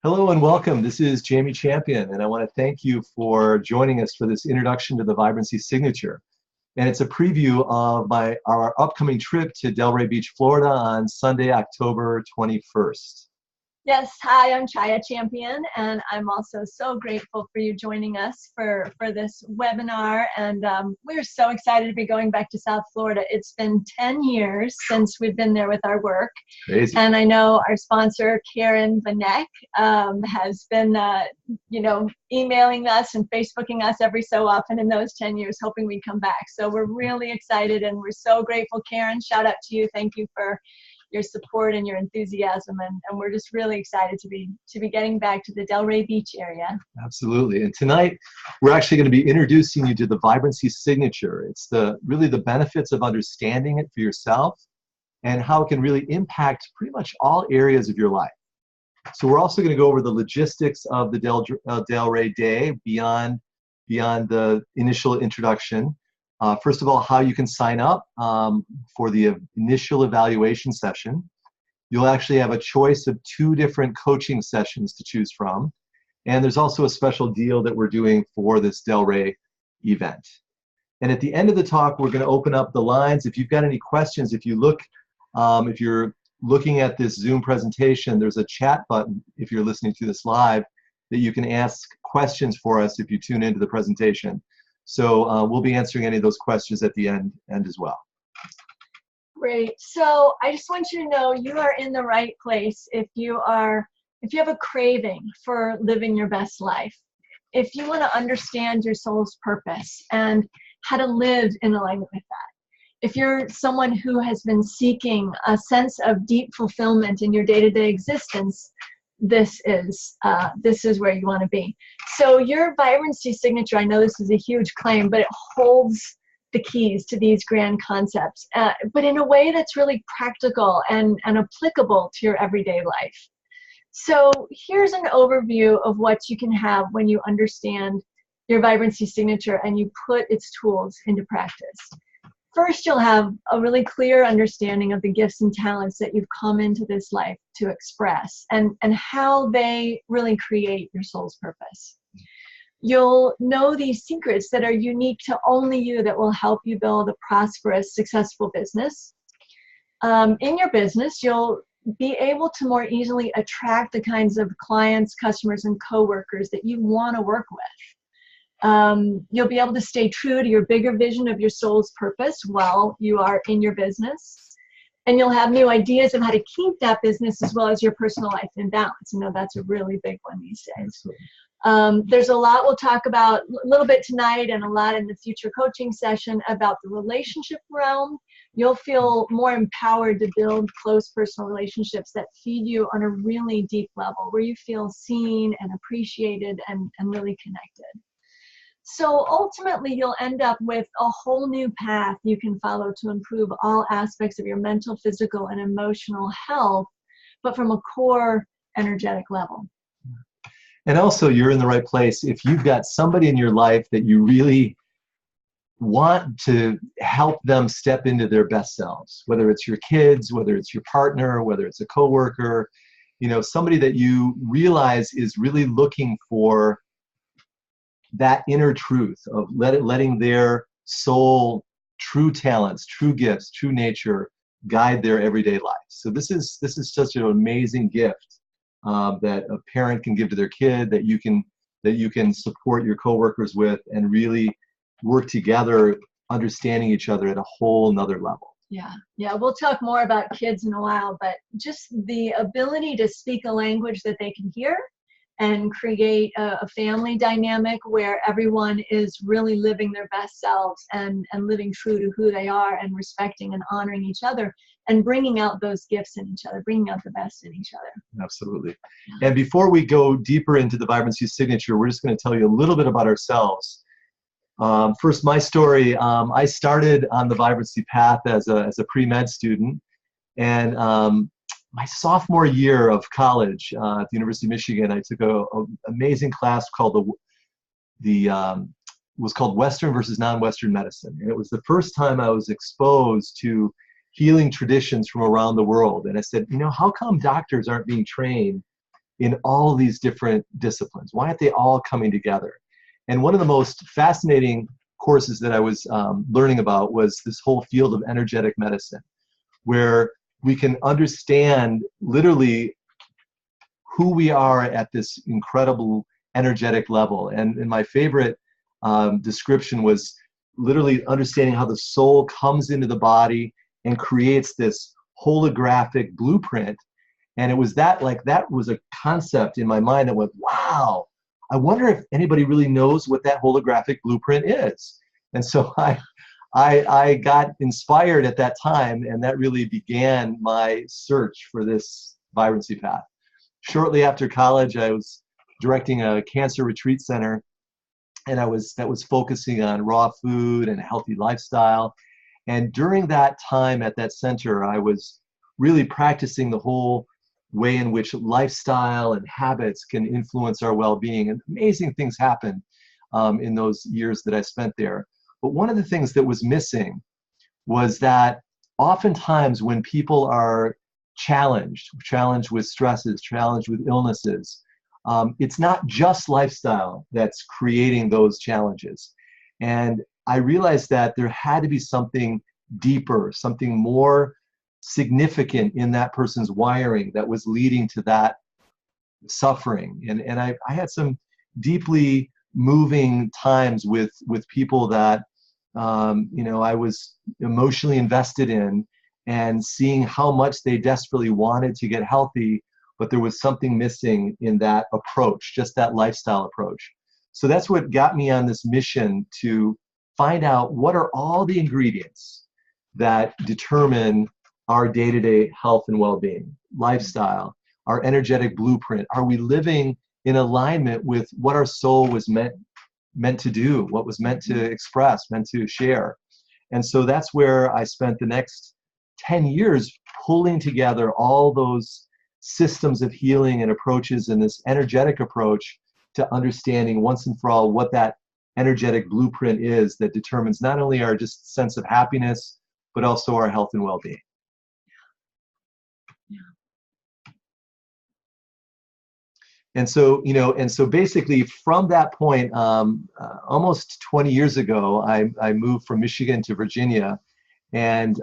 Hello and welcome. This is Jamie Champion, and I want to thank you for joining us for this introduction to the Vibrancy Signature. And it's a preview of our upcoming trip to Delray Beach, Florida on Sunday, October 21st. Yes, hi, I'm Chaya Champion, and I'm also so grateful for you joining us for this webinar. And we're so excited to be going back to South Florida. It's been 10 years since we've been there with our work. Crazy. And I know our sponsor, Karen Vanek, has been, emailing us and Facebooking us every so often in those 10 years, hoping we'd come back. So we're really excited, and we're so grateful. Karen, shout out to you. Thank you for your support and your enthusiasm, and we're just really excited to be getting back to the Delray Beach area. Absolutely. And tonight we're actually going to be introducing you to the Vibrancy Signature. It's really the benefits of understanding it for yourself and how it can really impact pretty much all areas of your life. So we're also going to go over the logistics of the Delray Day beyond the initial introduction. First of all, how you can sign up for the initial evaluation session. You'll actually have a choice of 2 different coaching sessions to choose from. And there's also a special deal that we're doing for this Delray event. And at the end of the talk, we're going to open up the lines. If you've got any questions, if you're looking at this Zoom presentation, there's a chat button if you're listening to this live that you can ask questions for us if you tune into the presentation. So we'll be answering any of those questions at the end as well. Great. So I just want you to know you are in the right place if you have a craving for living your best life. If you want to understand your soul's purpose and how to live in alignment with that. If you're someone who has been seeking a sense of deep fulfillment in your day-to-day existence, this is where you want to be. So your Vibrancy Signature, I know this is a huge claim, but it holds the keys to these grand concepts, but in a way that's really practical and applicable to your everyday life. So here's an overview of what you can have when you understand your Vibrancy Signature and you put its tools into practice. First, you'll have a really clear understanding of the gifts and talents that you've come into this life to express and how they really create your soul's purpose. You'll know these secrets that are unique to only you that will help you build a prosperous, successful business. In your business, you'll be able to more easily attract the kinds of clients, customers, and coworkers that you want to work with. You'll be able to stay true to your bigger vision of your soul's purpose while you are in your business. And you'll have new ideas of how to keep that business as well as your personal life in balance. You know, that's a really big one these days. There's a lot we'll talk about a little bit tonight and a lot in the future coaching session about the relationship realm. You'll feel more empowered to build close personal relationships that feed you on a really deep level where you feel seen and appreciated and really connected. So ultimately, you'll end up with a whole new path you can follow to improve all aspects of your mental, physical, and emotional health, but from a core energetic level. And also, you're in the right place if you've got somebody in your life that you really want to help them step into their best selves, whether it's your kids, whether it's your partner, whether it's a coworker, somebody that you realize is really looking for that inner truth of letting their soul, true talents, true gifts, true nature guide their everyday life. So this is such an amazing gift that a parent can give to their kid, that you can support your coworkers with and really work together, understanding each other at a whole nother level. Yeah, we'll talk more about kids in a while, but just the ability to speak a language that they can hear and create a family dynamic where everyone is really living their best selves and living true to who they are and respecting and honoring each other and bringing out those gifts in each other, bringing out the best in each other. Absolutely. Yeah. And before we go deeper into the Vibrancy Signature, we're just going to tell you a little bit about ourselves. First, my story, I started on the Vibrancy path as a pre-med student, and my sophomore year of college at the University of Michigan, I took an amazing class called was called Western versus Non-Western Medicine. And it was the first time I was exposed to healing traditions from around the world. And I said, how come doctors aren't being trained in all these different disciplines? Why aren't they all coming together? And one of the most fascinating courses that I was learning about was this whole field of energetic medicine, where we can understand literally who we are at this incredible energetic level. And my favorite description was literally understanding how the soul comes into the body and creates this holographic blueprint. And it was that was a concept in my mind that went, wow, I wonder if anybody really knows what that holographic blueprint is. And so I got inspired at that time, and that really began my search for this vibrancy path. Shortly after college, I was directing a cancer retreat center, and that was focusing on raw food and a healthy lifestyle. And during that time at that center, I was really practicing the whole way in which lifestyle and habits can influence our well-being. And amazing things happened in those years that I spent there. But one of the things that was missing was that oftentimes when people are challenged with stresses, challenged with illnesses, it's not just lifestyle that's creating those challenges. And I realized that there had to be something deeper, something more significant in that person's wiring that was leading to that suffering. And I had some deeply moving times with people that I was emotionally invested in, and seeing how much they desperately wanted to get healthy, but there was something missing in that approach, just that lifestyle approach. So that's what got me on this mission to find out what are all the ingredients that determine our day-to-day health and well-being, lifestyle, our energetic blueprint. Are we living in alignment with what our soul was meant to do, what was meant to express, meant to share? And so that's where I spent the next 10 years pulling together all those systems of healing and approaches and this energetic approach to understanding once and for all what that energetic blueprint is that determines not only our just sense of happiness, but also our health and well-being. And so, basically from that point, almost 20 years ago, I moved from Michigan to Virginia, and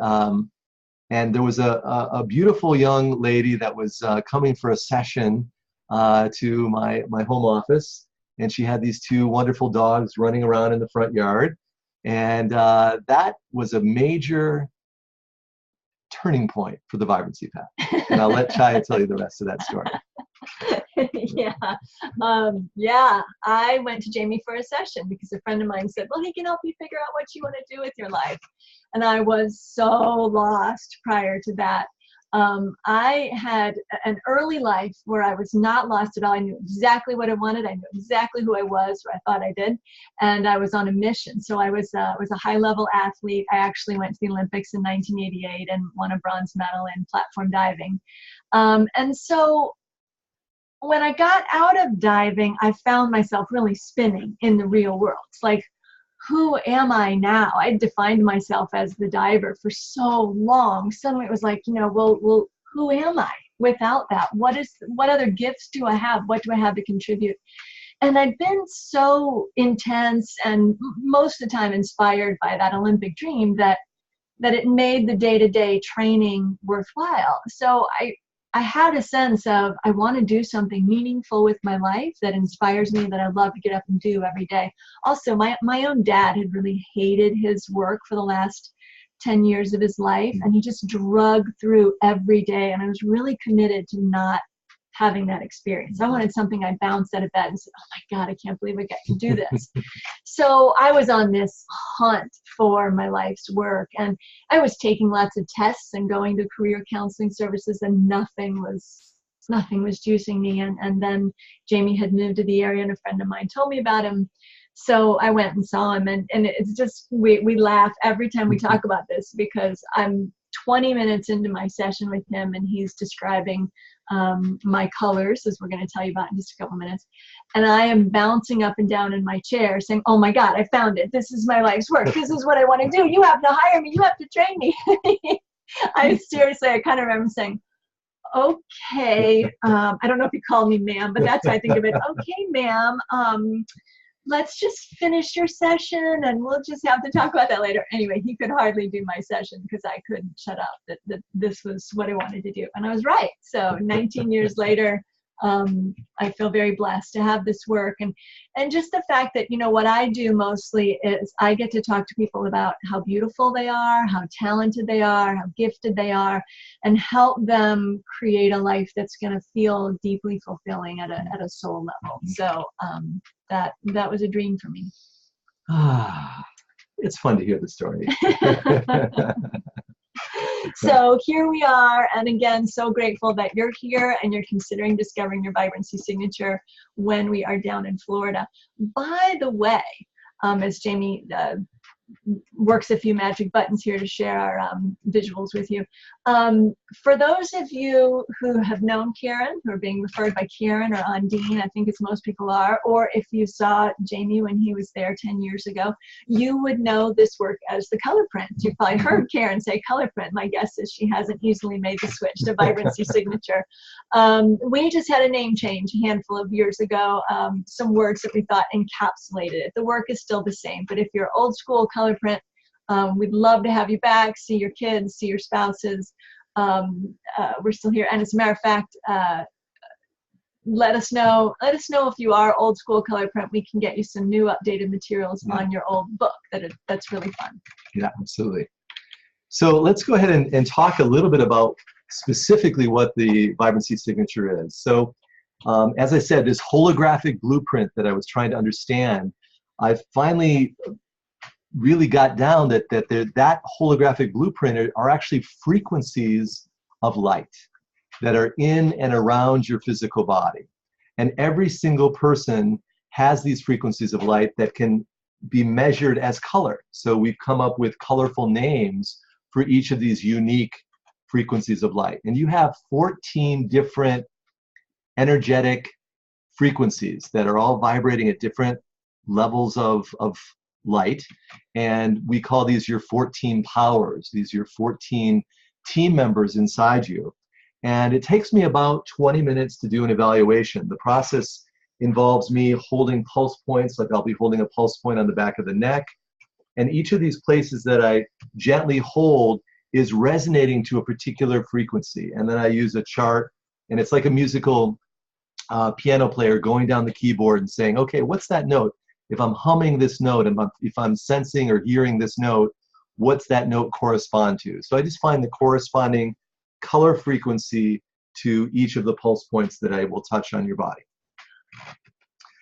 there was a beautiful young lady that was coming for a session to my home office, and she had these two wonderful dogs running around in the front yard, and that was a major turning point for the vibrancy path. And I'll let Chaya tell you the rest of that story. Yeah, I went to Jamie for a session because a friend of mine said, well, he can help you figure out what you want to do with your life. And I was so lost prior to that. I had an early life where I was not lost at all. I knew exactly what I wanted. I knew exactly who I was, or I thought I did. And I was on a mission. So I was a high-level athlete. I actually went to the Olympics in 1988 and won a bronze medal in platform diving. And so when I got out of diving, I found myself really spinning in the real world. It's like, who am I now? I defined myself as the diver for so long. Suddenly it was like, well, who am I without that? What other gifts do I have? What do I have to contribute? And I've been so intense and most of the time inspired by that Olympic dream that it made the day-to-day training worthwhile. So I had a sense of, I want to do something meaningful with my life that inspires me, that I love to get up and do every day. Also, my own dad had really hated his work for the last 10 years of his life, and he just drug through every day, and I was really committed to not having that experience. I wanted something I bounced out of bed and said, oh my God, I can't believe I can do this. So I was on this hunt for my life's work, and I was taking lots of tests and going to career counseling services, and nothing was juicing me. And then Jamie had moved to the area, and a friend of mine told me about him. So I went and saw him, and it's just, we laugh every time we talk about this, because I'm 20 minutes into my session with him, and he's describing my colors, as we're going to tell you about in just a couple minutes. And I am bouncing up and down in my chair saying, oh my God, I found it. This is my life's work. This is what I want to do. You have to hire me. You have to train me. I kind of remember saying, okay, I don't know if he called me ma'am, but that's how I think of it. Okay, ma'am, let's just finish your session and we'll just have to talk about that later. Anyway, he could hardly do my session because I couldn't shut up that this was what I wanted to do. And I was right. So 19 years later, I feel very blessed to have this work. And just the fact that, you know, what I do mostly is I get to talk to people about how beautiful they are, how talented they are, how gifted they are, and help them create a life that's going to feel deeply fulfilling at a soul level. So that was a dream for me. It's fun to hear the story. So here we are, and again, so grateful that you're here and you're considering discovering your vibrancy signature when we are down in Florida. By the way, as Jamie works a few magic buttons here to share our visuals with you. For those of you who have known Karen, who are being referred by Karen or Undine, I think as most people are, or if you saw Jamie when he was there 10 years ago, you would know this work as the color print. You've probably heard Karen say color print. My guess is she hasn't easily made the switch to vibrancy signature. We just had a name change a handful of years ago, some words that we thought encapsulated it. The work is still the same, but if you're old school color print, we'd love to have you back, see your kids, see your spouses. We're still here. And as a matter of fact, let us know if you are old school color print. We can get you some new updated materials on your old book. That's really fun. Yeah, absolutely. So let's go ahead and talk a little bit about specifically what the vibrancy signature is. So as I said, this holographic blueprint that I was trying to understand, I finally really got down that holographic blueprint are actually frequencies of light that are in and around your physical body. And every single person has these frequencies of light that can be measured as color. So we've come up with colorful names for each of these unique frequencies of light. And you have 14 different energetic frequencies that are all vibrating at different levels of light, and we call these your 14 powers. These are your 14 team members inside you. And it takes me about 20 minutes to do an evaluation. The process involves me holding pulse points, like I'll be holding a pulse point on the back of the neck, and each of these places that I gently hold is resonating to a particular frequency. And then I use a chart, and it's like a musical piano player going down the keyboard and saying, okay, what's that note? If I'm humming this note, and if I'm sensing or hearing this note, what's that note correspond to? So I just find the corresponding color frequency to each of the pulse points that I will touch on your body.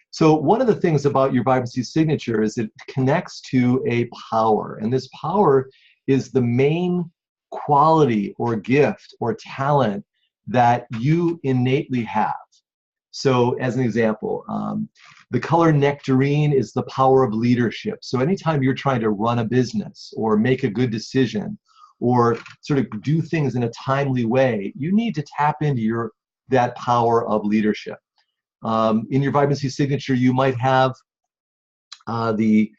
So one of the things about your vibrancy signature is it connects to a power, and this power is the main quality or gift or talent that you innately have. So as an example, the color nectarine is the power of leadership. So anytime you're trying to run a business or make a good decision or sort of do things in a timely way, you need to tap into that power of leadership. In your vibrancy signature, you might have the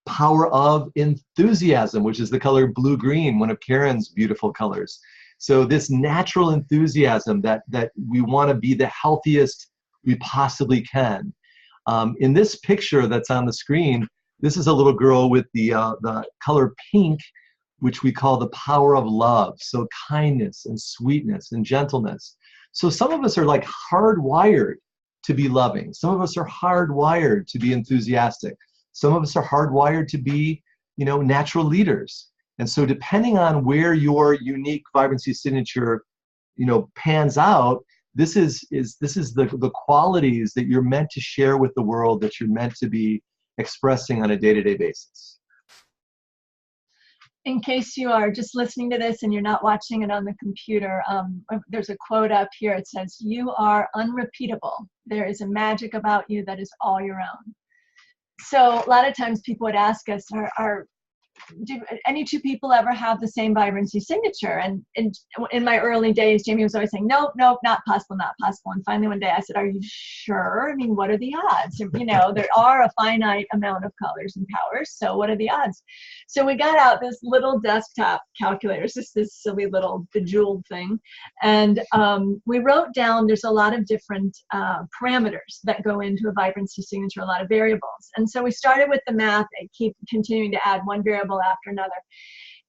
power of enthusiasm, which is the color blue-green, one of Karen's beautiful colors. So this natural enthusiasm that we want to be the healthiest we possibly can. In this picture that's on the screen, this is a little girl with the color pink, which we call the power of love. So kindness and sweetness and gentleness. So some of us are like hardwired to be loving. Some of us are hardwired to be enthusiastic. Some of us are hardwired to be, natural leaders. And so depending on where your unique vibrancy signature, pans out, this is the qualities that you're meant to share with the world, that you're meant to be expressing on a day-to-day basis. In case you are just listening to this and you're not watching it on the computer, there's a quote up here. It says, "You are unrepeatable. There is a magic about you that is all your own." So a lot of times people would ask us, are do any two people ever have the same vibrancy signature? And in my early days, Jamie was always saying, nope, nope, not possible, not possible. And finally one day I said, are you sure? I mean, what are the odds? And, you know, there are a finite amount of colors and powers, so what are the odds? So we got out this little desktop calculator, it's just this silly little bejeweled thing. And we wrote down, there's a lot of different parameters that go into a vibrancy signature, a lot of variables. And so we started with the math and keep continuing to add one variable after another.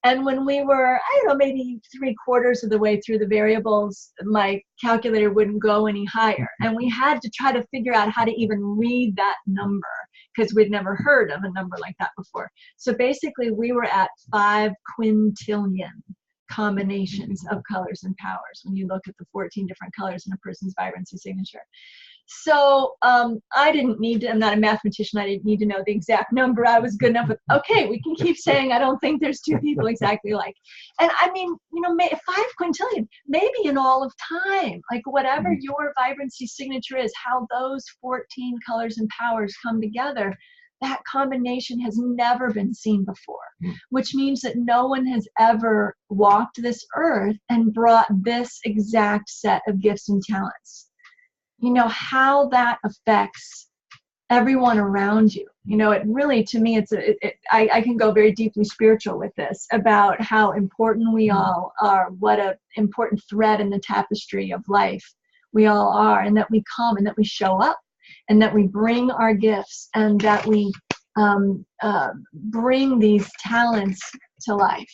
And when we were, I don't know, maybe 3/4 of the way through the variables, my calculator wouldn't go any higher. And we had to try to figure out how to even read that number because we'd never heard of a number like that before. So basically we were at 5 quintillion combinations of colors and powers when you look at the 14 different colors in a person's vibrancy signature. So I didn't need to, I'm not a mathematician, I didn't need to know the exact number. I was good enough with, okay, we can keep saying I don't think there's two people exactly alike. And I mean, you know, 5 quintillion, maybe in all of time, like whatever your vibrancy signature is, how those 14 colors and powers come together, that combination has never been seen before, which means that no one has ever walked this earth and brought this exact set of gifts and talents. You know, how that affects everyone around you. You know, it really, to me, I can go very deeply spiritual with this about how important we all are, what an important thread in the tapestry of life we all are, and that we come and that we show up and that we bring our gifts and that we bring these talents to life.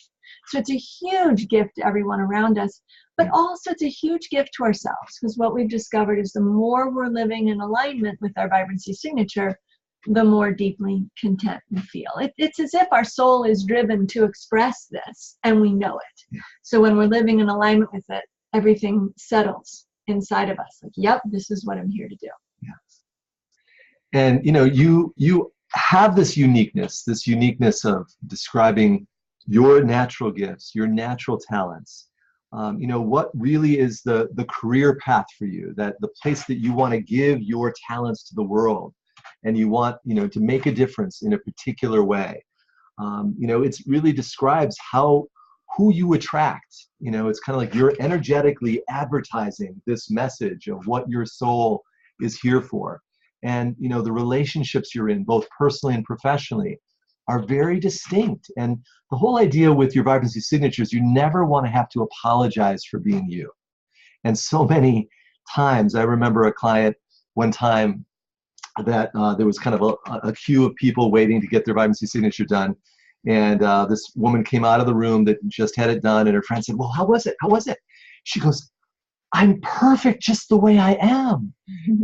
So it's a huge gift to everyone around us, but also it's a huge gift to ourselves, because what we've discovered is the more we're living in alignment with our vibrancy signature, the more deeply content we feel. It's as if our soul is driven to express this and we know it. Yeah. So when we're living in alignment with it, everything settles inside of us. Like, yep, this is what I'm here to do. Yes. And you know, you have this uniqueness of describing your natural gifts, your natural talents. You know, what really is the career path for you, that the place that you want to give your talents to the world, and you want, you know, to make a difference in a particular way. You know, it really describes who you attract. You know, it's kind of like you're energetically advertising this message of what your soul is here for. And, you know, the relationships you're in, both personally and professionally, are very distinct. And the whole idea with your vibrancy signatures, you never want to have to apologize for being you. And so many times, I remember a client one time that there was kind of a queue of people waiting to get their vibrancy signature done. And this woman came out of the room that just had it done, and her friend said, well, how was it? How was it? She goes, I'm perfect just the way I am.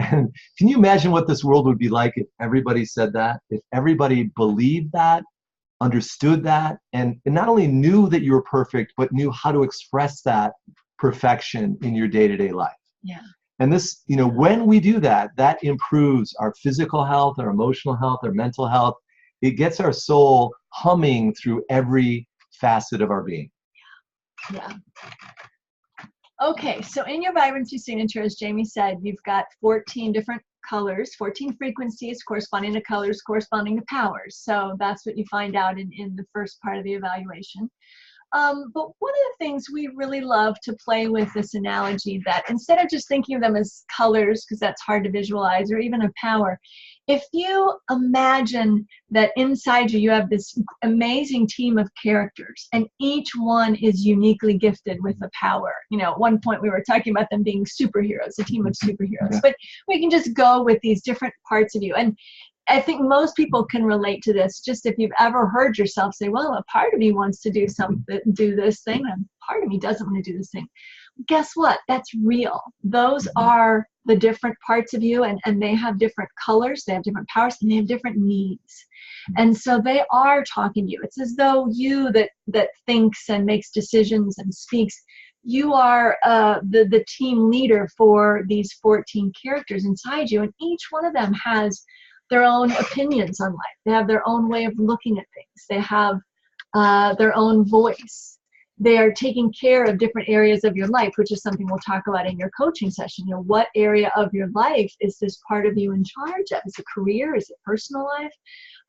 And can you imagine what this world would be like if everybody said that? If everybody believed that, understood that, and not only knew that you were perfect, but knew how to express that perfection in your day-to-day life. Yeah. And this, you know, when we do that, that improves our physical health, our emotional health, our mental health. It gets our soul humming through every facet of our being. Yeah. Okay, so in your vibrancy signature, as Jamie said, you've got 14 different colors, 14 frequencies corresponding to colors, corresponding to powers. So that's what you find out in the first part of the evaluation. But one of the things we really love to play with this analogy, that instead of just thinking of them as colors, because that's hard to visualize, or even a power, if you imagine that inside you have this amazing team of characters, and each one is uniquely gifted with a power. You know, at one point we were talking about them being superheroes, a team of superheroes, Yeah. But we can just go with these different parts of you. And I think most people can relate to this. Just if you've ever heard yourself say, well, a part of me wants to do something, do this thing, and part of me doesn't want to do this thing. Guess what? That's real. Those are the different parts of you, and they have different colors, they have different powers, and they have different needs. And so they are talking to you. It's as though you that thinks and makes decisions and speaks, you are the team leader for these 14 characters inside you, and each one of them has their own opinions on life. They have their own way of looking at things. They have their own voice. They are taking care of different areas of your life, which is something we'll talk about in your coaching session. You know, what area of your life is this part of you in charge of? Is it career? Is it personal life?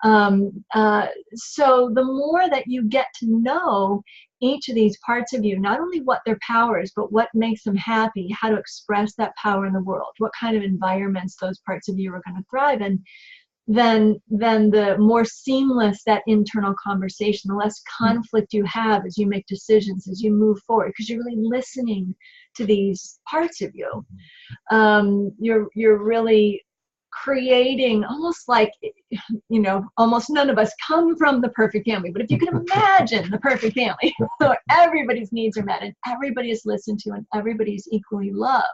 So the more that you get to know each of these parts of you, not only what their power is, but what makes them happy, how to express that power in the world, what kind of environments those parts of you are going to thrive in, then the more seamless that internal conversation, the less conflict you have as you make decisions, as you move forward, because you're really listening to these parts of you. You're really creating almost like, almost none of us come from the perfect family, but if you can imagine the perfect family where everybody's needs are met and everybody is listened to and everybody is equally loved,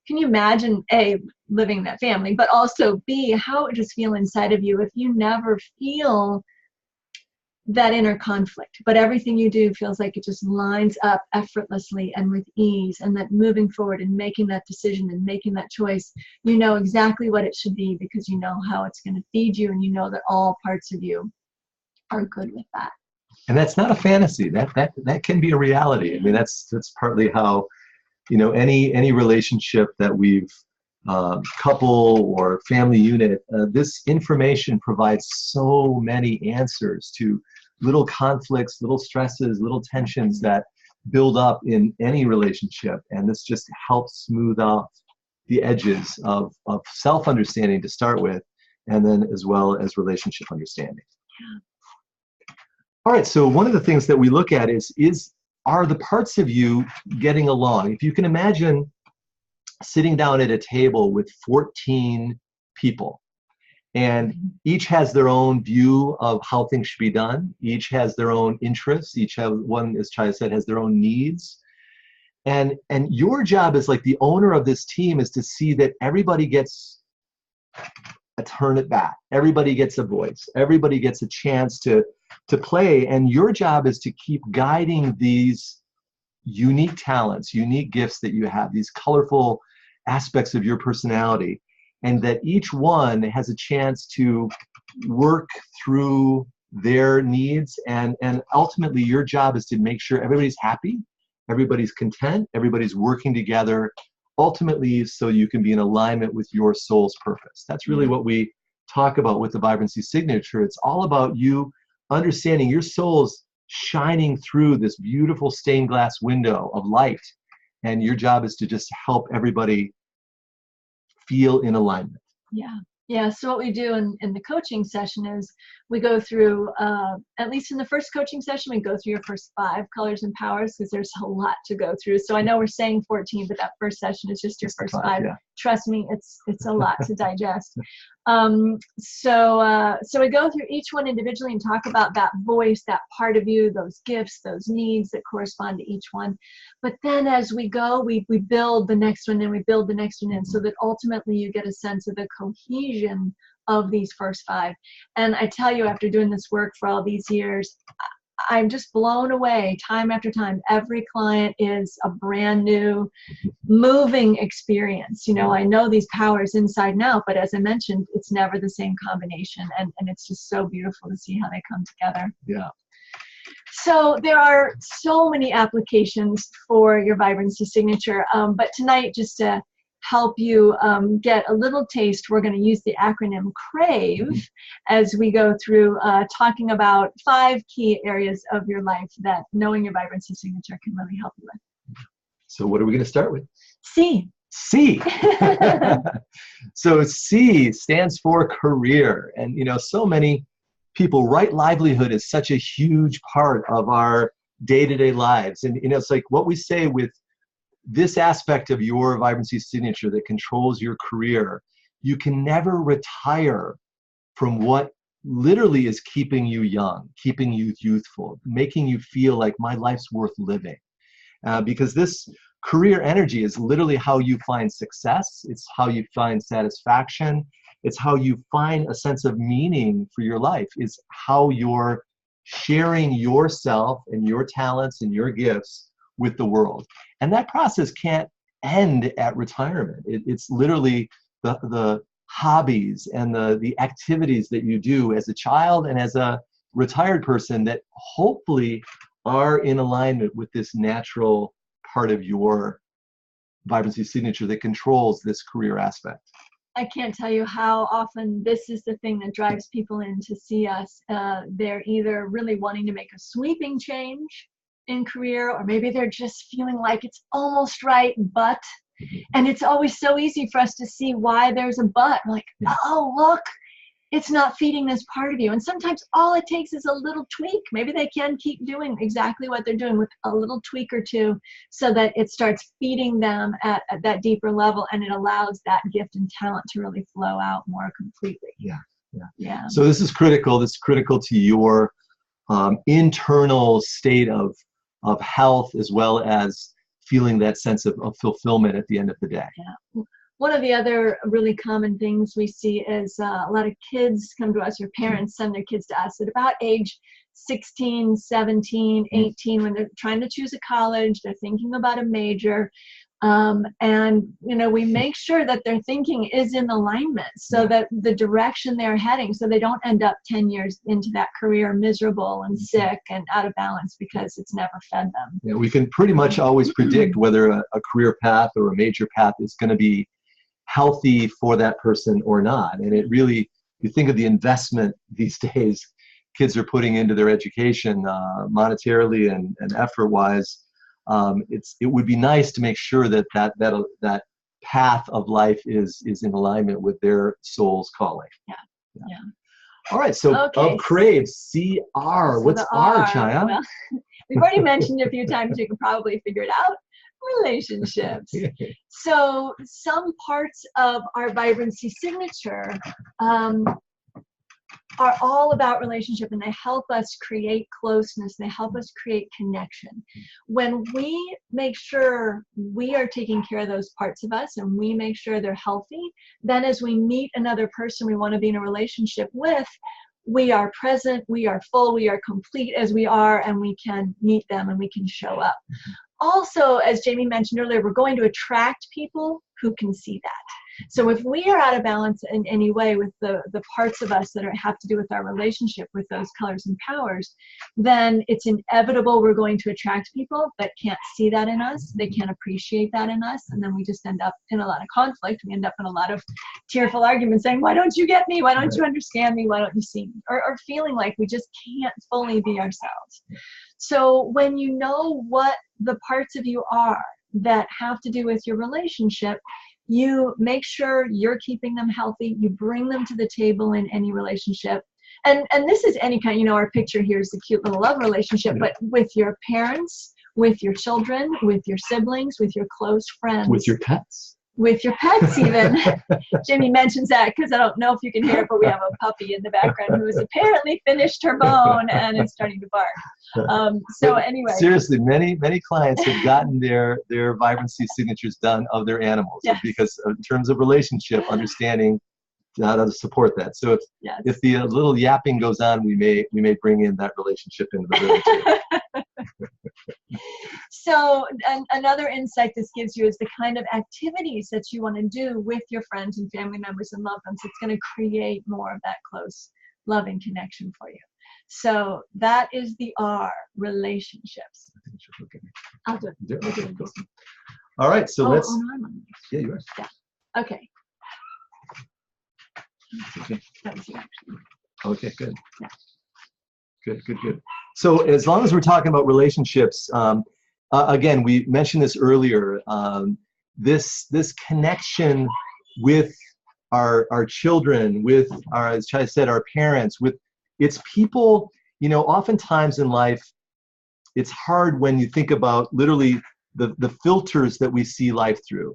can you imagine, A, living in that family, but also B, how it would just feel inside of you if you never feel that inner conflict, but everything you do feels like it just lines up effortlessly and with ease, and that moving forward and making that decision and making that choice, you know exactly what it should be because you know how it's going to feed you, and you know that all parts of you are good with that. And that's not a fantasy. That can be a reality. I mean, that's partly how, any relationship that we've couple or family unit, this information provides so many answers to little conflicts, little stresses, little tensions that build up in any relationship. And this just helps smooth out the edges of self-understanding to start with, and then as well as relationship understanding. Yeah. All right, so one of the things that we look at are the parts of you getting along? If you can imagine sitting down at a table with 14 people, and each has their own view of how things should be done. Each has their own interests. One, as Chaya said, has their own needs. And your job as like the owner of this team is to see that everybody gets a turn at bat. Everybody gets a voice. Everybody gets a chance to play. And your job is to keep guiding these unique talents, unique gifts that you have, these colorful aspects of your personality, and that each one has a chance to work through their needs. And ultimately, your job is to make sure everybody's happy, everybody's content, everybody's working together, ultimately so you can be in alignment with your soul's purpose. That's really what we talk about with the Vibrancy Signature. It's all about you understanding your soul's shining through this beautiful stained glass window of light, and your job is to just help everybody feel in alignment. Yeah. So what we do in the coaching session is we go through, at least in the first coaching session, we go through your first 5 colors and powers, because there's a lot to go through. So I know we're saying 14, but that first session is just your first 5. Yeah. Trust me, it's a lot to digest. So we go through each one individually and talk about that voice, that part of you, those gifts, those needs that correspond to each one. But then as we go, we build the next one and we build the next one in, so that ultimately you get a sense of the cohesion of these first 5. And I tell you, after doing this work for all these years, I'm just blown away time after time. Every client is a brand new, moving experience. I know these powers inside and out, but as I mentioned, it's never the same combination. And it's just so beautiful to see how they come together. Yeah. So there are so many applications for your Vibrancy Signature. But tonight, just to help you get a little taste, we're going to use the acronym CRAVE as we go through talking about 5 key areas of your life that knowing your Vibrancy Signature can really help you with. So what are we going to start with? C. C. So C stands for career. And, so many people, right livelihood is such a huge part of our day-to-day lives. And, it's like what we say with this aspect of your Vibrancy Signature that controls your career, you can never retire from what literally is keeping you young, keeping you youthful, making you feel like my life's worth living. Because this career energy is literally how you find success. It's how you find satisfaction. It's how you find a sense of meaning for your life. It's how you're sharing yourself and your talents and your gifts with the world. And that process can't end at retirement. It's literally the hobbies and the activities that you do as a child and as a retired person that hopefully are in alignment with this natural part of your Vibrancy Signature that controls this career aspect. I can't tell you how often this is the thing that drives people in to see us. They're either really wanting to make a sweeping change in career, or maybe they're just feeling like it's almost right, but, and it's always so easy for us to see why there's a but. We're like, oh, look, it's not feeding this part of you. And sometimes all it takes is a little tweak. Maybe they can keep doing exactly what they're doing with a little tweak or two, so that it starts feeding them at that deeper level, and it allows that gift and talent to really flow out more completely. Yeah. So this is critical. This is critical to your internal state of health, as well as feeling that sense of fulfillment at the end of the day. Yeah. One of the other really common things we see is a lot of kids come to us, or parents send their kids to us at about age 16, 17, 18, when they're trying to choose a college, they're thinking about a major. And, you know, we make sure that their thinking is in alignment, so that the direction they're heading, so they don't end up 10 years into that career miserable and sick and out of balance because it's never fed them. Yeah, we can pretty much always predict whether a career path or a major path is going to be healthy for that person or not. And it really, you think of the investment these days kids are putting into their education, monetarily and effort-wise. It would be nice to make sure that path of life is in alignment with their soul's calling. Yeah. All right, so of crave, CR. So what's R, Chaya? Well, we've already mentioned it a few times. You can probably figure it out. Relationships. So some parts of our Vibrancy Signature are all about relationship, and they help us create closeness, and they help us create connection. When we make sure we are taking care of those parts of us, and we make sure they're healthy, then as we meet another person we want to be in a relationship with, we are present, we are full, we are complete as we are, and we can meet them and we can show up. Also, as Jamie mentioned earlier, we're going to attract people who can see that. So if we are out of balance in any way with the parts of us that have to do with our relationship with those colors and powers, then it's inevitable we're going to attract people that can't see that in us. They can't appreciate that in us. And then we just end up in a lot of conflict. We end up in a lot of tearful arguments saying, why don't you get me? Why don't you understand me? Why don't you see me? Or feeling like we just can't fully be ourselves. So when you know what the parts of you are that have to do with your relationship, you make sure you're keeping them healthy. You bring them to the table in any relationship. And this is any kind, you know, our picture here is the cute little love relationship, but with your parents, with your children, with your siblings, with your close friends. With your pets. With your pets even. Jimmy mentions that because I don't know if you can hear it, but we have a puppy in the background who has apparently finished her bone and is starting to bark. So anyway. Seriously, many clients have gotten their Vibrancy signatures done of their animals, because in terms of relationship, understanding how to support that. So if the little yapping goes on, we may bring in that relationship into the room too. So another insight this gives you is the kind of activities that you want to do with your friends and family members and loved ones. It's going to create more of that close, loving connection for you. So that is the R, relationships. I'll do it. All right, so let's. Oh, no, yeah, you are. Yeah. Okay. That was you, actually. Okay, good. Yeah. Good. So as long as we're talking about relationships, again, we mentioned this earlier, this connection with our children, with our, as Chai said, our parents, it's people, you know, oftentimes in life, it's hard when you think about literally the filters that we see life through.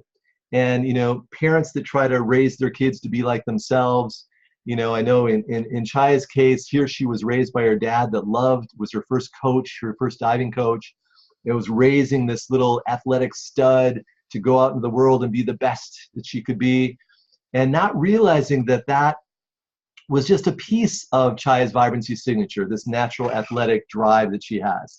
And, you know, parents that try to raise their kids to be like themselves. You know, I know in Chaya's case, here she was raised by her dad that was her first coach, her first diving coach. It was raising this little athletic stud to go out into the world and be the best that she could be. And not realizing that was just a piece of Chaya's Vibrancy signature, this natural athletic drive that she has.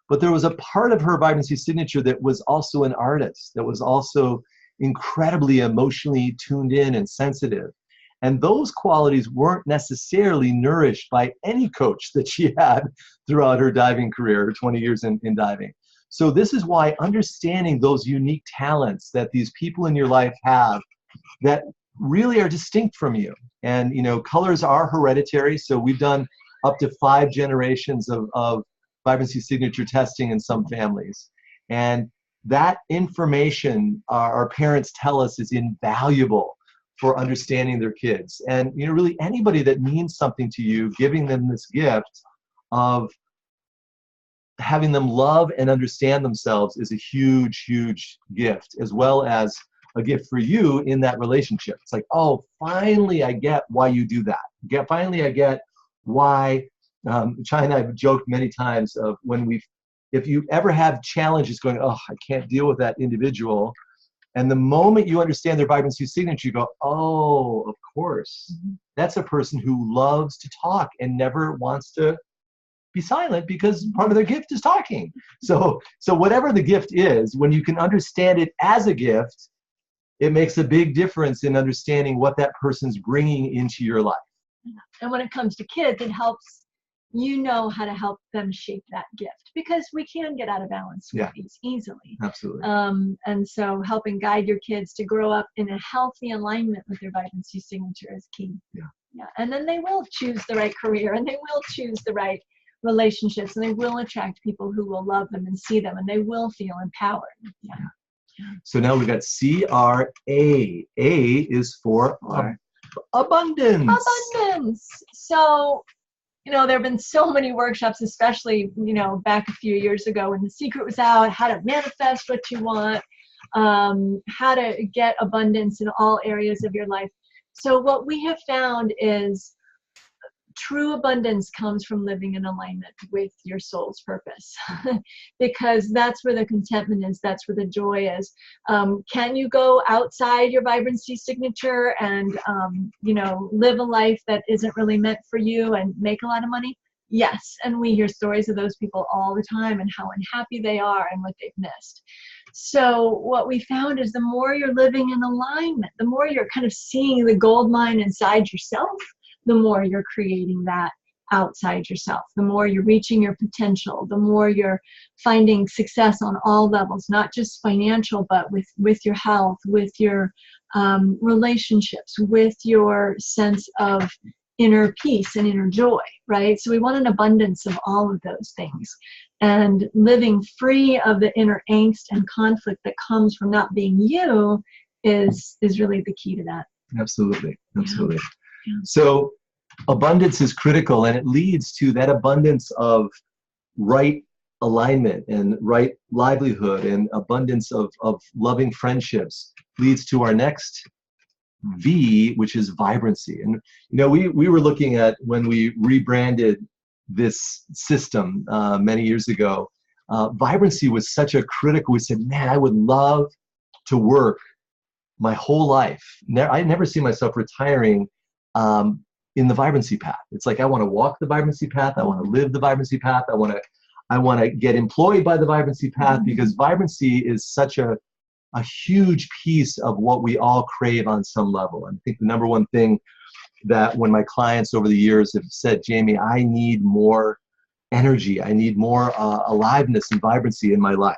But there was a part of her Vibrancy signature that was also an artist, that was also incredibly emotionally tuned in and sensitive. And those qualities weren't necessarily nourished by any coach that she had throughout her diving career, her 20 years in diving. So this is why understanding those unique talents that these people in your life have, that really are distinct from you. And, you know, colors are hereditary. So we've done up to 5 generations of vibrancy signature testing in some families. And that information, our parents tell us, is invaluable for understanding their kids. And, you know, really anybody that means something to you, giving them this gift of having them love and understand themselves is a huge, huge gift, as well as a gift for you in that relationship. It's like, oh, finally I get why you do that. Finally I get why, Chai and I have joked many times of if you ever have challenges going, oh, I can't deal with that individual. And the moment you understand their vibrancy signature, you go, oh, of course. That's a person who loves to talk and never wants to be silent because part of their gift is talking. So whatever the gift is, when you can understand it as a gift, it makes a big difference in understanding what that person's bringing into your life. And when it comes to kids, it helps you know how to help them shape that gift, because we can get out of balance with these easily. Absolutely. And so helping guide your kids to grow up in a healthy alignment with their vibrancy signature is key. Yeah. And then they will choose the right career, and they will choose the right relationships, and they will attract people who will love them and see them, and they will feel empowered. So now we've got CRA. A is for abundance. Abundance. So, you know, there have been so many workshops, especially, you know, back a few years ago when The Secret was out, how to manifest what you want, how to get abundance in all areas of your life. So what we have found is true abundance comes from living in alignment with your soul's purpose, because that's where the contentment is, that's where the joy is. Can you go outside your vibrancy signature and you know, live a life that isn't really meant for you and make a lot of money? Yes, and we hear stories of those people all the time and how unhappy they are and what they've missed. So what we found is the more you're living in alignment, the more you're kind of seeing the gold mine inside yourself, the more you're creating that outside yourself, the more you're reaching your potential, the more you're finding success on all levels, not just financial, but with your health, with your relationships, with your sense of inner peace and inner joy, right? So we want an abundance of all of those things. And living free of the inner angst and conflict that comes from not being you is really the key to that. Absolutely. Absolutely. So abundance is critical, and it leads to that abundance of right alignment and right livelihood, and abundance of loving friendships leads to our next V, which is vibrancy. And, you know, we were looking at, when we rebranded this system many years ago, vibrancy was such a critical, we said, man, I would love to work my whole life. I never see myself retiring in the vibrancy path. It's like, I want to walk the vibrancy path. I want to live the vibrancy path. I want to get employed by the vibrancy path, because vibrancy is such a huge piece of what we all crave on some level. And I think the number one thing that when my clients over the years have said, Jamie, I need more energy. I need more aliveness and vibrancy in my life.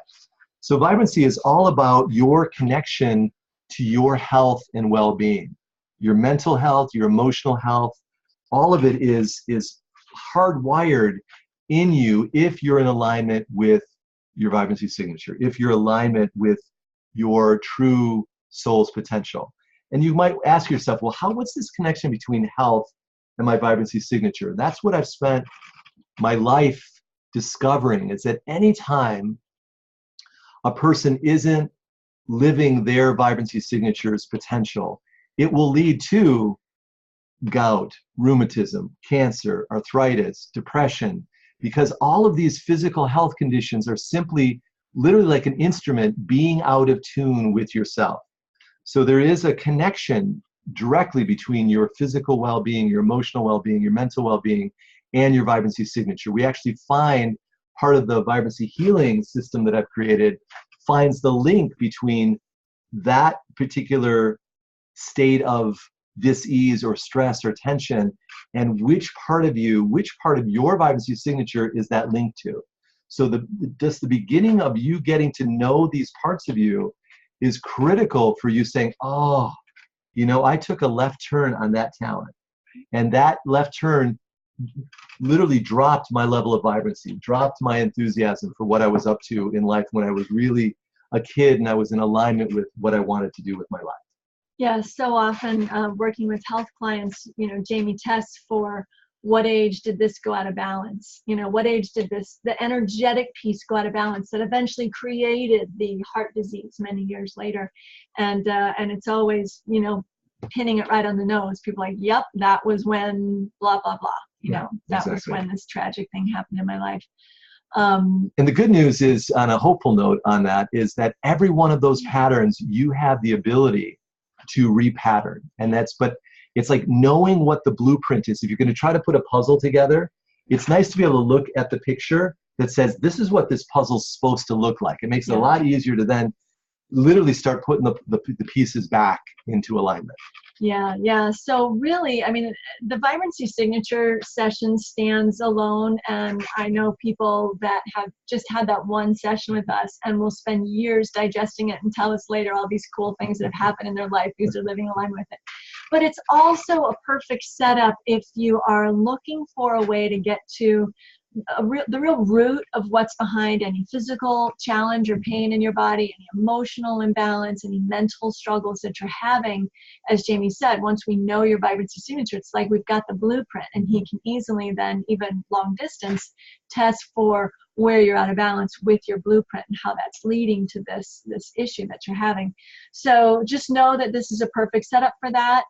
So vibrancy is all about your connection to your health and well-being. Your mental health, your emotional health, all of it is hardwired in you if you're in alignment with your vibrancy signature, if you're in alignment with your true soul's potential. And you might ask yourself, well, what's this connection between health and my vibrancy signature? That's what I've spent my life discovering, is that any time a person isn't living their vibrancy signature's potential, it will lead to gout, rheumatism, cancer, arthritis, depression, because all of these physical health conditions are simply literally like an instrument being out of tune with yourself. So there is a connection directly between your physical well-being, your emotional well-being, your mental well-being, and your vibrancy signature. We actually find part of the vibrancy healing system that I've created finds the link between that particular state of dis-ease or stress or tension and which part of your vibrancy signature is that linked to. So just the beginning of you getting to know these parts of you is critical for you saying, oh, you know, I took a left turn on that talent. And that left turn literally dropped my level of vibrancy, dropped my enthusiasm for what I was up to in life when I was really a kid and I was in alignment with what I wanted to do with my life. Yeah, so often working with health clients, you know, Jamie tests for what age did this go out of balance? You know, what age did the energetic piece go out of balance that eventually created the heart disease many years later? And it's always, you know, pinning it right on the nose. People are like, yep, that was when blah, blah, blah. You know, that was when this tragic thing happened in my life. And the good news is, on a hopeful note on that, is that every one of those patterns, you have the ability to repattern. And but it's like knowing what the blueprint is. If you're going to try to put a puzzle together, it's nice to be able to look at the picture that says, this is what this puzzle's supposed to look like. It makes it a lot easier to then literally start putting the pieces back into alignment. Yeah. So really, I mean, the Vibrancy Signature session stands alone, and I know people that have just had that one session with us and will spend years digesting it and tell us later all these cool things that have happened in their life because they're living aligned with it. But it's also a perfect setup if you are looking for a way to get to the real root of what's behind any physical challenge or pain in your body, any emotional imbalance, any mental struggles that you're having. As Jamie said, once we know your vibrancy signature, it's like we've got the blueprint, and he can easily then, even long distance, test for where you're out of balance with your blueprint and how that's leading to this issue that you're having. So just know that this is a perfect setup for that.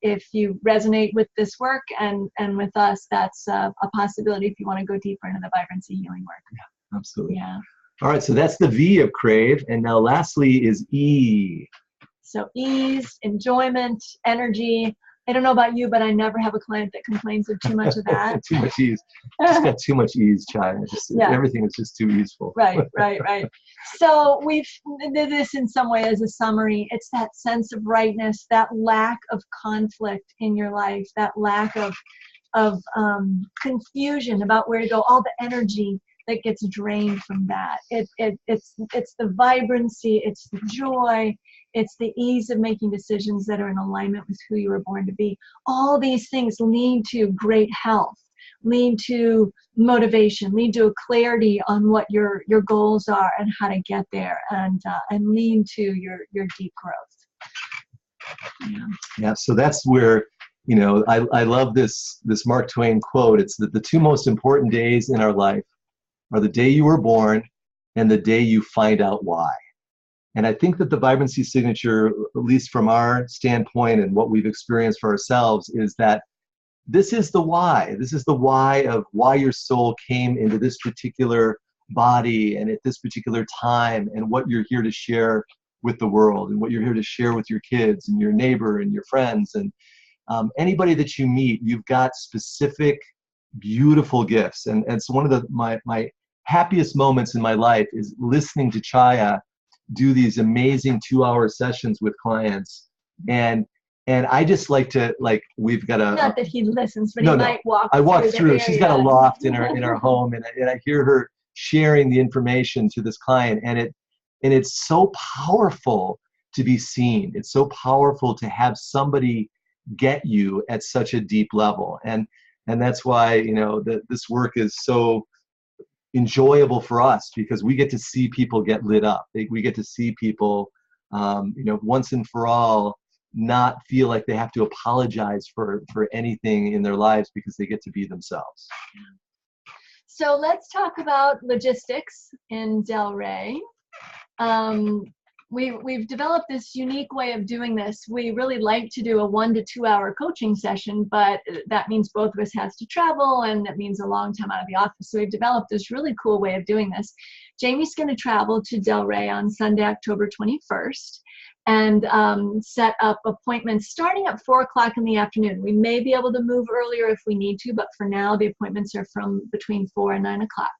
If you resonate with this work and with us, that's a possibility if you want to go deeper into the vibrancy healing work. Yeah, absolutely. Yeah. All right, so that's the V of crave, and now lastly is E. So ease, enjoyment, energy. I don't know about you, but I never have a client that complains of too much of that. Too much ease. Just got too much ease, Chai. Everything is just too easeful. Right. So we've did this in some way as a summary. It's that sense of rightness, that lack of conflict in your life, that lack of confusion about where to go, all the energy that gets drained from that. It's the vibrancy, it's the joy, it's the ease of making decisions that are in alignment with who you were born to be. All these things lead to great health, lead to motivation, lead to a clarity on what your goals are and how to get there, and lead to your deep growth. Yeah, so that's where, you know, I love this Mark Twain quote. It's that the two most important days in our life are the day you were born and the day you find out why. And I think that the vibrancy signature, at least from our standpoint and what we've experienced for ourselves, is that this is the why. This is the why of why your soul came into this particular body and at this particular time, and what you're here to share with the world, and what you're here to share with your kids and your neighbor and your friends. And anybody that you meet, you've got specific, beautiful gifts. And so one of my happiest moments in my life is listening to Chaya do these amazing 2-hour sessions with clients. And I just like to, we've got a... Not that he listens, but he might walk through. I walk through. She's got a loft in her home, and I hear her sharing the information to this client, and it's so powerful to be seen. It's so powerful to have somebody get you at such a deep level. And that's why, you know, this work is so enjoyable for us, because we get to see people get lit up. We get to see people, you know, once and for all, not feel like they have to apologize for anything in their lives, because they get to be themselves. So let's talk about logistics in Delray. We've developed this unique way of doing this. We really like to do a 1 to 2 hour coaching session, but that means both of us has to travel, and that means a long time out of the office. So we've developed this really cool way of doing this. Jamie's going to travel to Delray on Sunday, October 21st, and set up appointments starting at 4 o'clock in the afternoon. We may be able to move earlier if we need to, but for now the appointments are from between 4 and 9 o'clock.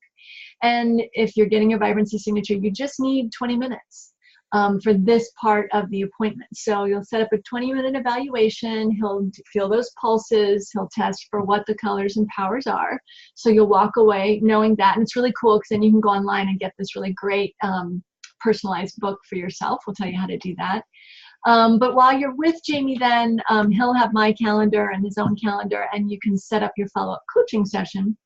And if you're getting your vibrancy signature, you just need 20 minutes. For this part of the appointment. So you'll set up a 20-minute evaluation. He'll feel those pulses. He'll test for what the colors and powers are. So you'll walk away knowing that. And it's really cool, because then you can go online and get this really great personalized book for yourself. We'll tell you how to do that. But while you're with Jamie, then he'll have my calendar and his own calendar, and you can set up your follow-up coaching session,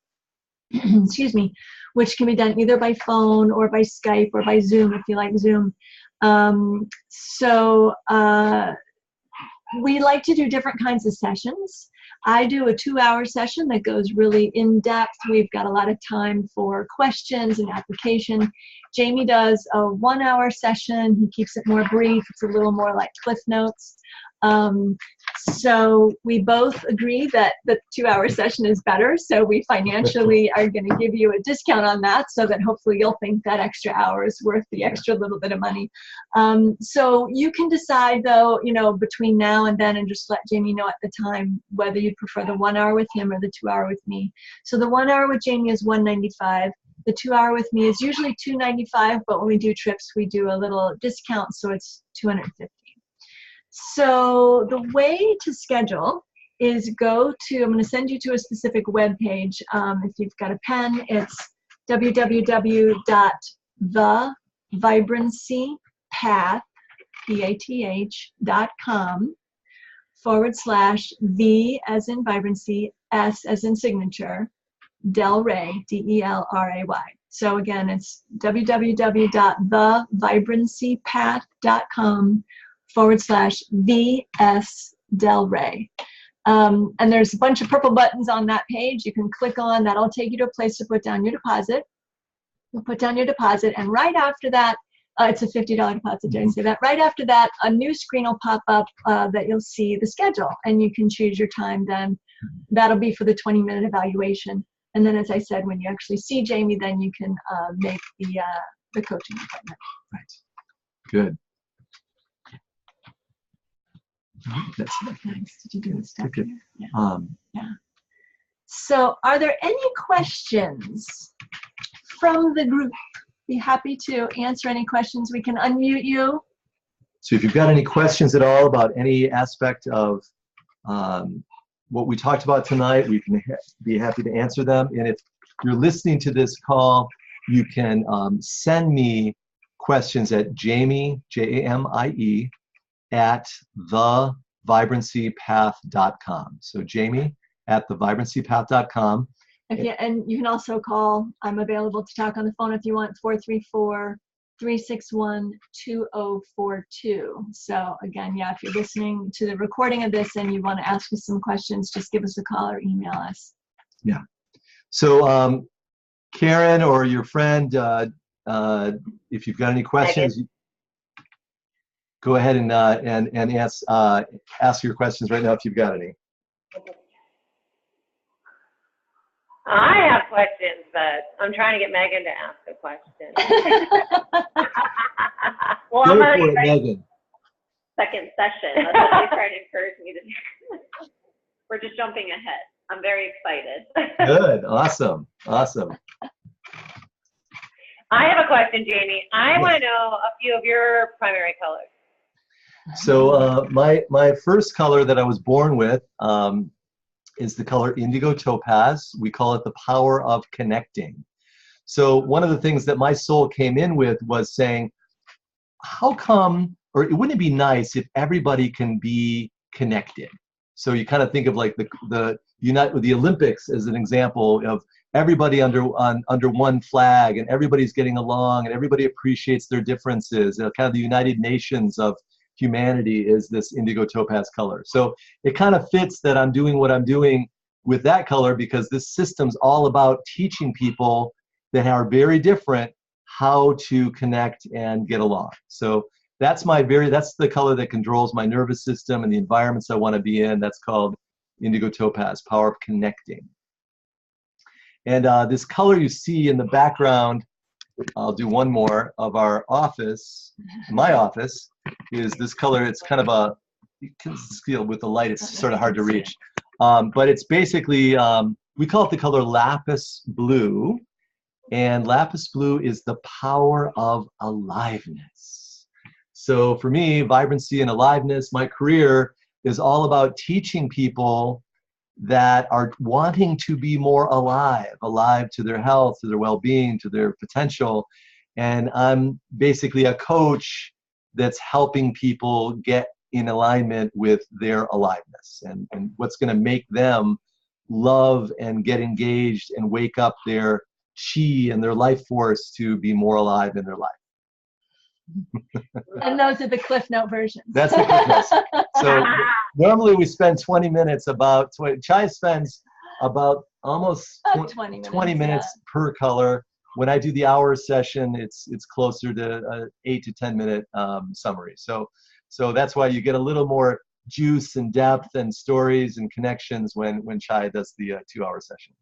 excuse me, which can be done either by phone or by Skype or by Zoom if you like Zoom. We like to do different kinds of sessions. I do a 2-hour session that goes really in depth. We've got a lot of time for questions and application. Jamie does a 1-hour session. He keeps it more brief. It's a little more like Cliff Notes. So we both agree that the 2-hour session is better. So we financially are going to give you a discount on that so that hopefully you'll think that extra hour is worth the extra little bit of money. So you can decide though, you know, between now and then, and just let Jamie know at the time whether you prefer the 1 hour with him or the 2 hour with me. So the 1 hour with Jamie is $195. The 2 hour with me is usually $295, but when we do trips, we do a little discount, so it's $250. So the way to schedule is go to, I'm going to send you to a specific web page. If you've got a pen, it's www.thevibrancypath.com/V as in vibrancy, S as in signature, Delray, Delray. So again, it's www.thevibrancypath.com/VS Delray. And there's a bunch of purple buttons on that page you can click on. That'll take you to a place to put down your deposit. You'll put down your deposit, and right after that, it's a $50 deposit, did I say that? Right after that, a new screen will pop up that you'll see the schedule, and you can choose your time then. That'll be for the 20-minute evaluation. And then, as I said, when you actually see Jamie, then you can make the coaching appointment. Right. Good. That's nice. Did you do the stuff good. here? Yeah. Yeah. So, are there any questions from the group? Be happy to answer any questions. We can unmute you. So, if you've got any questions at all about any aspect of what we talked about tonight, we can be happy to answer them. And if you're listening to this call, you can send me questions at Jamie, Jamie, at thevibrancypath.com. So Jamie at thevibrancypath.com. And you can also call. I'm available to talk on the phone if you want, 434-361-2042. So again, yeah, if you're listening to the recording of this and you want to ask us some questions, just give us a call or email us. Yeah. So Karen or your friend, if you've got any questions, go ahead and ask your questions right now if you've got any. I have questions, but I'm trying to get Megan to ask a question. Well, I'm already ready. Second session. That's what they try to encourage me to do. We're just jumping ahead. I'm very excited. Good. Awesome. Awesome. I have a question, Jamie. I want to know a few of your primary colors. So my first color that I was born with is the color indigo topaz. We call it the power of connecting. So one of the things that my soul came in with was saying, how come, or wouldn't it be nice if everybody can be connected? So you kind of think of like the Olympics as an example of everybody under one flag, and everybody's getting along, and everybody appreciates their differences. Kind of the United Nations of humanity is this indigo topaz color. So it kind of fits that I'm doing what I'm doing with that color, because this system's all about teaching people that are very different how to connect and get along. So that's the color that controls my nervous system and the environments I want to be in. That's called indigo topaz, power of connecting. And this color you see in the background, I'll do one more, of our office, my office, is this color. It's kind of you can feel with the light, it's sort of hard to reach. But it's basically, we call it the color lapis blue. And lapis blue is the power of aliveness. So for me, vibrancy and aliveness, my career is all about teaching people that are wanting to be more alive to their health, to their well-being, to their potential. And I'm basically a coach that's helping people get in alignment with their aliveness and what's going to make them love and get engaged and wake up their chi and their life force to be more alive in their life. And those are the Cliff Note versions. That's the Cliff Notes. So normally we spend 20 minutes Chai spends about almost 20 minutes per color. When I do the hour session, it's closer to 8 to 10 minute summary. So that's why you get a little more juice and depth and stories and connections when Chai does the 2-hour session.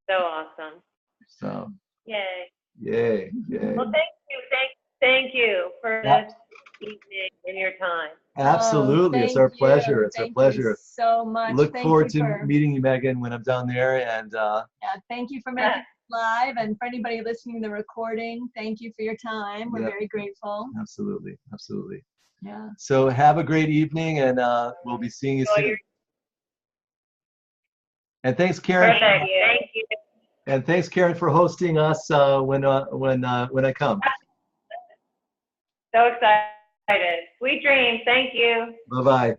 So awesome. So yay. Yay. Well, thank you for this evening and your time. Absolutely. It's our pleasure. It's our pleasure. You so much. Look forward to meeting you, Megan, when I'm down there. And thank you for making it live, and for anybody listening to the recording, thank you for your time. We're very grateful. Absolutely. Yeah. So have a great evening, and we'll be seeing you soon. And thanks, Karen. Thank you. And thanks, Karen, for hosting us when I come. So excited. Sweet dreams. Thank you. Bye-bye.